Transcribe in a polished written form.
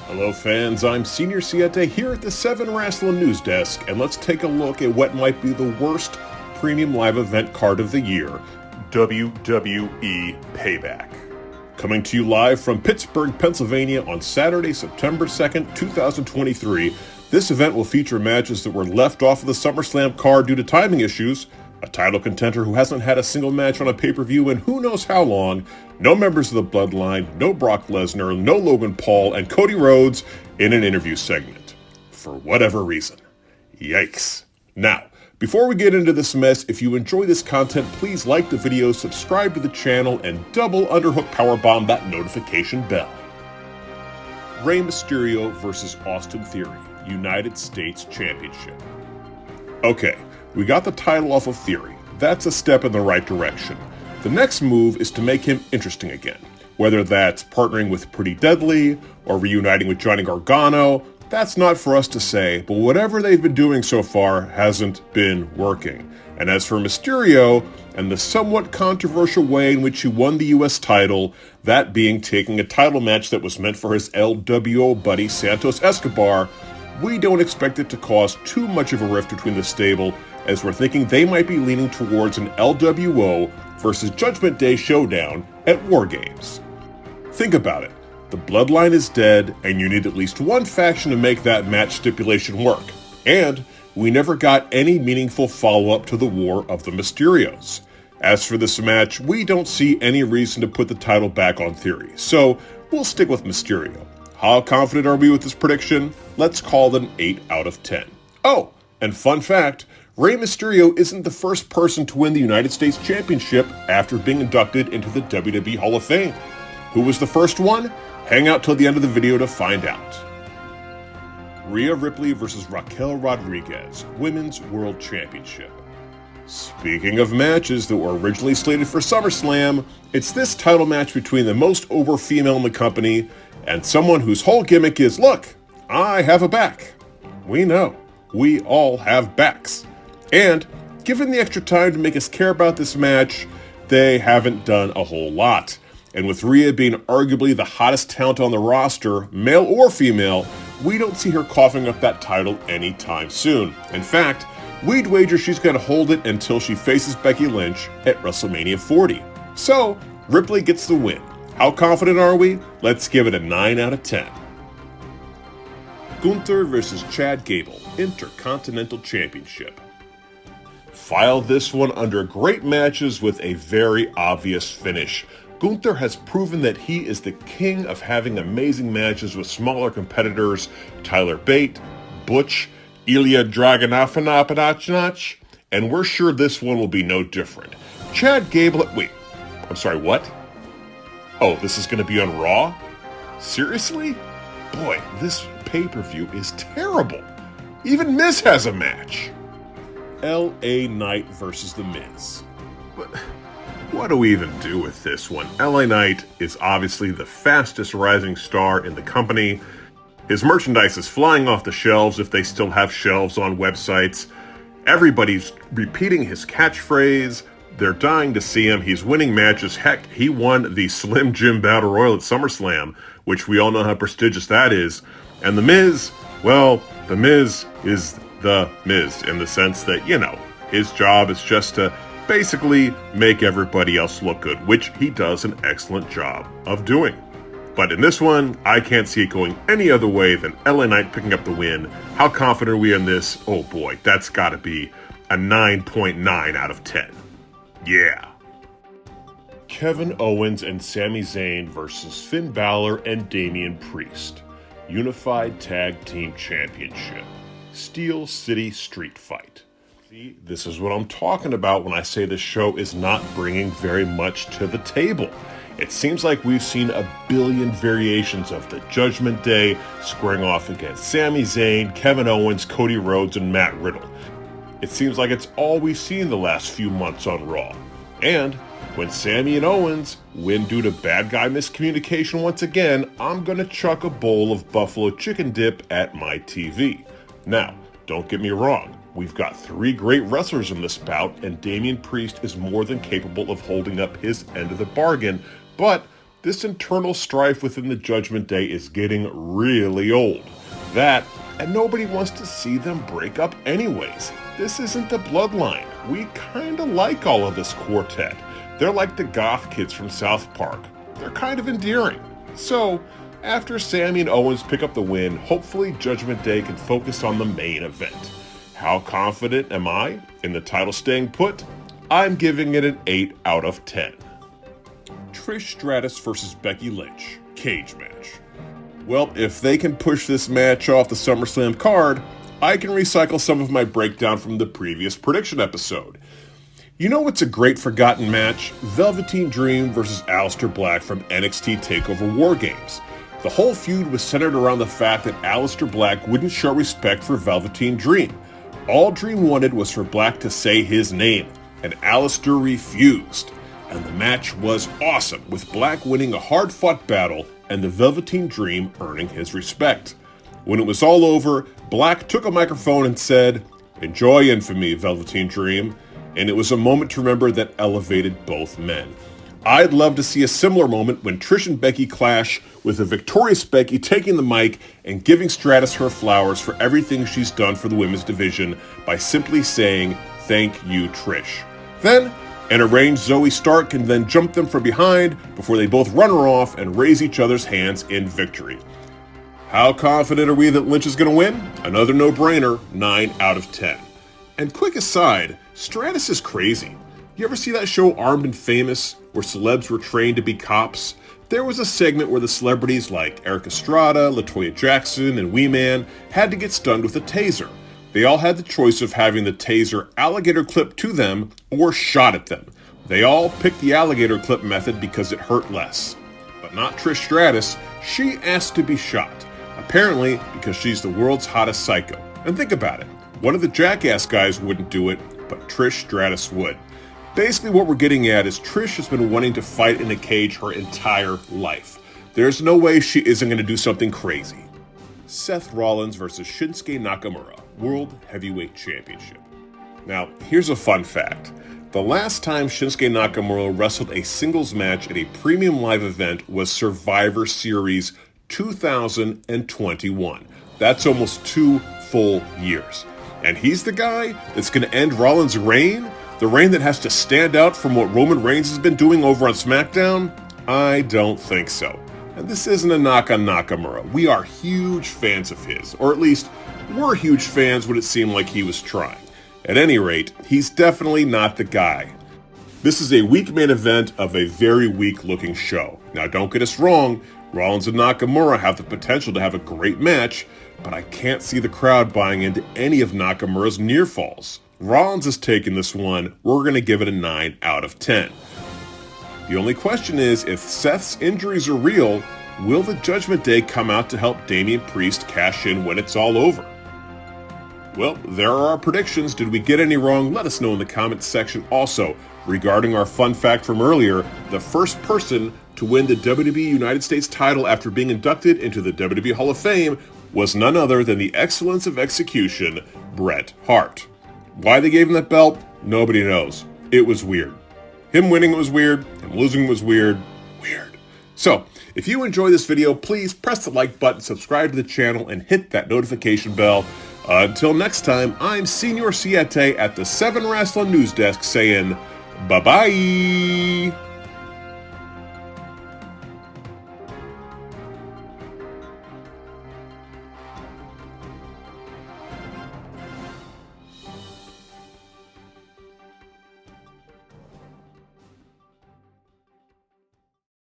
Hello fans, I'm Senior Siete here at the 7 Wrestling News Desk, and let's take a look at what might be the worst premium live event card of the year, WWE Payback. Coming to you live from Pittsburgh, Pennsylvania on Saturday, September 2nd, 2023, this event will feature matches that were left off of the SummerSlam card due to timing issues, a title contender who hasn't had a single match on a pay-per-view in who knows how long, no members of the Bloodline, no Brock Lesnar, no Logan Paul, and Cody Rhodes in an interview segment. For whatever reason. Yikes. Now, before we get into this mess, if you enjoy this content, please like the video, subscribe to the channel, and double underhook powerbomb that notification bell. Rey Mysterio versus Austin Theory, United States Championship. Okay, we got the title off of Theory. That's a step in the right direction. The next move is to make him interesting again. Whether that's partnering with Pretty Deadly or reuniting with Johnny Gargano, that's not for us to say, but whatever they've been doing so far hasn't been working. And as for Mysterio, and the somewhat controversial way in which he won the US title, that being taking a title match that was meant for his LWO buddy Santos Escobar, we don't expect it to cause too much of a rift between the stable, as we're thinking they might be leaning towards an LWO versus Judgment Day showdown at War Games. Think about it. The Bloodline is dead, and you need at least one faction to make that match stipulation work. And we never got any meaningful follow-up to the War of the Mysterios. As for this match, we don't see any reason to put the title back on Theory, so we'll stick with Mysterio. How confident are we with this prediction? Let's call it an 8 out of 10. Oh, and fun fact, Rey Mysterio isn't the first person to win the United States Championship after being inducted into the WWE Hall of Fame. Who was the first one? Hang out till the end of the video to find out. Rhea Ripley versus Raquel Rodriguez, Women's World Championship. Speaking of matches that were originally slated for SummerSlam, it's this title match between the most over female in the company and someone whose whole gimmick is, look, I have a back. We know. We all have backs. And given the extra time to make us care about this match, they haven't done a whole lot. And with Rhea being arguably the hottest talent on the roster, male or female, we don't see her coughing up that title anytime soon. In fact, we'd wager she's going to hold it until she faces Becky Lynch at WrestleMania 40. So, Ripley gets the win. How confident are we? Let's give it a 9 out of 10. Gunther versus Chad Gable, Intercontinental Championship. File this one under great matches with a very obvious finish. Gunther has proven that he is the king of having amazing matches with smaller competitors, Tyler Bate, Butch, Ilya Dragunov, and we're sure this one will be no different. Chad Gable, wait, I'm sorry, what? Oh, this is going to be on Raw? Seriously? Boy, this pay-per-view is terrible. Even Miz has a match. LA Knight versus The Miz. But what do we even do with this one? LA Knight is obviously the fastest rising star in the company. His merchandise is flying off the shelves if they still have shelves on websites. Everybody's repeating his catchphrase. They're dying to see him. He's winning matches. Heck, he won the Slim Jim Battle Royal at SummerSlam, which we all know how prestigious that is. And The Miz, well, The Miz is The Miz in the sense that, you know, his job is just to basically make everybody else look good, which he does an excellent job of doing. But in this one, I can't see it going any other way than LA Knight picking up the win. How confident are we in this? Oh boy, that's got to be a 9.9 out of 10. Yeah. Kevin Owens and Sami Zayn versus Finn Balor and Damian Priest. Unified Tag Team Championship. Steel City Street Fight. See, this is what I'm talking about when I say this show is not bringing very much to the table. It seems like we've seen a billion variations of the Judgment Day squaring off against Sami Zayn, Kevin Owens, Cody Rhodes, and Matt Riddle. It seems like it's all we've seen the last few months on Raw. And when Sami and Owens win due to bad guy miscommunication once again, I'm gonna chuck a bowl of buffalo chicken dip at my TV. Now, don't get me wrong, We've got 3 great wrestlers in this bout, and Damian Priest is more than capable of holding up his end of the bargain, but this internal strife within the Judgment Day is getting really old. That, and nobody wants to see them break up anyways. This isn't the Bloodline. We kinda like all of this quartet. They're like the goth kids from South Park. They're kind of endearing. So, after Sami and Owens pick up the win, hopefully Judgment Day can focus on the main event. How confident am I in the title staying put? I'm giving it an 8 out of 10. Trish Stratus versus Becky Lynch, cage match. Well, if they can push this match off the SummerSlam card, I can recycle some of my breakdown from the previous prediction episode. You know what's a great forgotten match? Velveteen Dream versus Aleister Black from NXT TakeOver War Games. The whole feud was centered around the fact that Aleister Black wouldn't show respect for Velveteen Dream. All Dream wanted was for Black to say his name, and Aleister refused. And the match was awesome, with Black winning a hard-fought battle and the Velveteen Dream earning his respect. When it was all over, Black took a microphone and said, "Enjoy infamy, Velveteen Dream," and it was a moment to remember that elevated both men. I'd love to see a similar moment when Trish and Becky clash, with a victorious Becky taking the mic and giving Stratus her flowers for everything she's done for the women's division by simply saying, "Thank you, Trish." Then, an arranged Zoe Stark can then jump them from behind before they both run her off and raise each other's hands in victory. How confident are we that Lynch is going to win? Another no-brainer, 9 out of 10. And quick aside, Stratus is crazy. You ever see that show Armed and Famous, where celebs were trained to be cops? There was a segment where the celebrities like Eric Estrada, LaToya Jackson, and Wee Man had to get stunned with a taser. They all had the choice of having the taser alligator clipped to them or shot at them. They all picked the alligator clip method because it hurt less. But not Trish Stratus. She asked to be shot. Apparently because she's the world's hottest psycho. And think about it. One of the Jackass guys wouldn't do it, but Trish Stratus would. Basically what we're getting at is Trish has been wanting to fight in a cage her entire life. There's no way she isn't going to do something crazy. Seth Rollins versus Shinsuke Nakamura, World Heavyweight Championship. Now, here's a fun fact. The last time Shinsuke Nakamura wrestled a singles match at a premium live event was Survivor Series 2021. That's almost 2 full years. And he's the guy that's going to end Rollins' reign? The reign that has to stand out from what Roman Reigns has been doing over on SmackDown? I don't think so. And this isn't a knock on Nakamura. We are huge fans of his, or at least we're huge fans when it seemed like he was trying. At any rate, he's definitely not the guy. This is a weak main event of a very weak looking show. Now don't get us wrong, Rollins and Nakamura have the potential to have a great match, but I can't see the crowd buying into any of Nakamura's near falls. Rollins has taken this one, we're going to give it a 9 out of 10. The only question is, if Seth's injuries are real, will the Judgment Day come out to help Damian Priest cash in when it's all over? Well, there are our predictions. Did we get any wrong? Let us know in the comments section. Also, regarding our fun fact from earlier, the first person to win the WWE United States title after being inducted into the WWE Hall of Fame was none other than the excellence of execution, Bret Hart. Why they gave him that belt, nobody knows. It was weird. Him winning was weird, him losing was weird. So, if you enjoy this video, please press the like button, subscribe to the channel, and hit that notification bell. Until next time, I'm Senior Siete at the 7 Wrestling News Desk saying bye-bye.